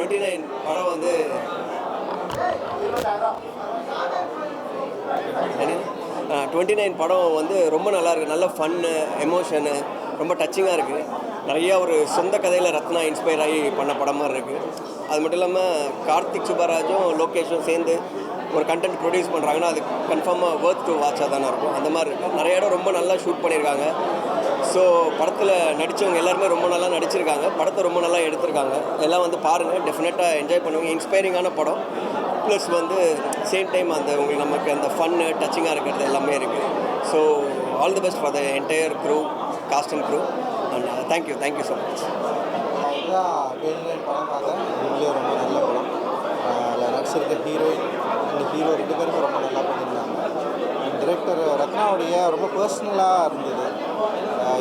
29 படம் வந்து 29 படம் வந்து ரொம்ப நல்லா இருக்குது. நல்ல ஃபன்னு, எமோஷனு, ரொம்ப டச்சிங்காக இருக்குது. நிறையா ஒரு சொந்த கதையில் ரத்னா இன்ஸ்பயர் ஆகி பண்ண படம் மாதிரி இருக்குது. அது மட்டும் இல்லாமல் கார்த்திக் சுப்பராஜும் லோகேஷும் சேர்ந்து ஒரு கண்டென்ட் ப்ரொடியூஸ் பண்ணுறாங்கன்னா அது கன்ஃபார்மாக ஒர்த் டு வாட்சாக தானே இருக்கும். அந்த மாதிரி இருக்குது. நிறைய இடம் ரொம்ப நல்லா ஷூட் பண்ணியிருக்காங்க. ஸோ படத்தில் நடித்தவங்க எல்லாருமே ரொம்ப நல்லா நடிச்சிருக்காங்க. படத்தை ரொம்ப நல்லா எடுத்திருக்காங்க. எல்லாம் வந்து பாருங்கள், டெஃபினட்டாக என்ஜாய் பண்ணுவாங்க. இன்ஸ்பைரிங்கான படம் ப்ளஸ் வந்து சேம் டைம் அந்த உங்களுக்கு நமக்கு அந்த ஃபன்னு டச்சிங்காக இருக்கிறது எல்லாமே இருக்குது. So all the best for the entire crew, cast and crew. And thank you so much. இதுதான் 29 படம் பார்த்தேன். உண்மையிலேயே ரொம்ப நல்ல படம். அதில் நடிச்சிருக்க ஹீரோயின் இந்த ஹீரோ 2 பேருமே ரொம்ப நல்லா பண்ணியிருந்தாங்க. டிரெக்டர் ரத்னாவுடைய ரொம்ப பர்சனலாக இருந்தது.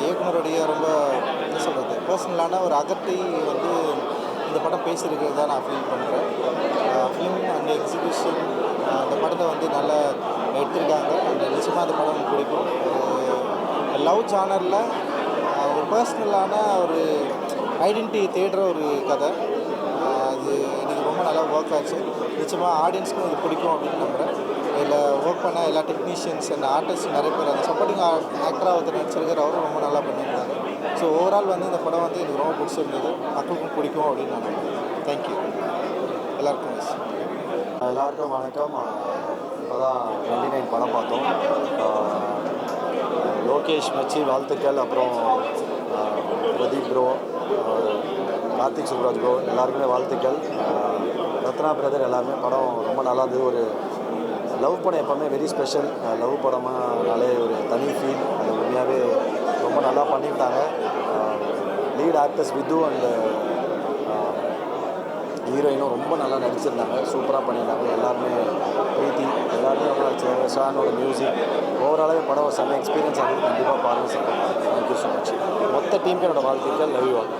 இயக்குனருடைய ரொம்ப என்ன சொல்கிறது, பர்சனலான ஒரு அகத்தை வந்து இந்த படம் பேசியிருக்கிறது தான் நான் ஃபீல் பண்ணுறேன். ஃபிலிம் அண்ட் எக்ஸிபிஷன் அந்த படத்தை வந்து நல்லா எடுத்திருக்காங்க. அந்த நிச்சயமாக அந்த படம் பிடிக்கும். ஒரு லவ் ஜானரில் ஒரு பர்சனலான ஒரு ஐடென்டிட்டி தேடுற ஒரு கதை. அது எனக்கு ரொம்ப நல்லா ஒர்க் ஆச்சு. நிச்சயமாக ஆடியன்ஸ்க்கும் இது பிடிக்கும் அப்படின்னு நம்புகிறேன். இதில் ஒர்க் பண்ண எல்லா டெக்னீஷியன்ஸ் அண்ட் ஆர்டிஸ்ட் நிறைய பேர் அந்த சப்போர்ட்டிங் ஆக்டராக ஒருத்தர் நடிச்சிருக்கிற அவரும் ரொம்ப நல்லா பண்ணியிருந்தாங்க. ஸோ ஓவரால் வந்து இந்த படம் வந்து எனக்கு ரொம்ப பிடிச்சிருந்தது. மக்களுக்கும் பிடிக்கும் அப்படின்னு நான் நம்புகிறேன். தேங்க்யூ. எல்லாருக்கும் வணக்கம். இப்போ தான் 29 படம் பார்த்தோம். லோகேஷ் மச்சி வாழ்த்துக்கள். அப்புறம் பிரதீப் ப்ரோ, கார்த்திக் சுப்ராஜ் ப்ரோ எல்லாருக்குமே வாழ்த்துக்கள். ரத்னா பிரதர் எல்லாருமே படம் ரொம்ப நல்லா இருந்தது. ஒரு லவ் படம் எப்போவுமே வெரி ஸ்பெஷல். லவ் படமானாலே ஒரு தனி ஃபீல். அது உண்மையாகவே ரொம்ப நல்லா பண்ணியிருந்தாங்க. லீட் ஆக்டர்ஸ் வித்து அண்ட் ஹீரோயினும் ரொம்ப நல்லா நடிச்சிருந்தாங்க. சூப்பராக பண்ணியிருந்தாங்க. எல்லாருமே பிரீத்தி எல்லாருமே ரொம்ப நடிச்சாங்க. ஷானோட மியூசிக் ஓவராலாகவே படம் செம்ம எக்ஸ்பீரியன்ஸ் ஆகுது. கண்டிப்பாக பாருங்கள் சார். Thank you so much. மொத்த டீமுக்கு என்னோடய வாழ்த்துக்கள். Love you all.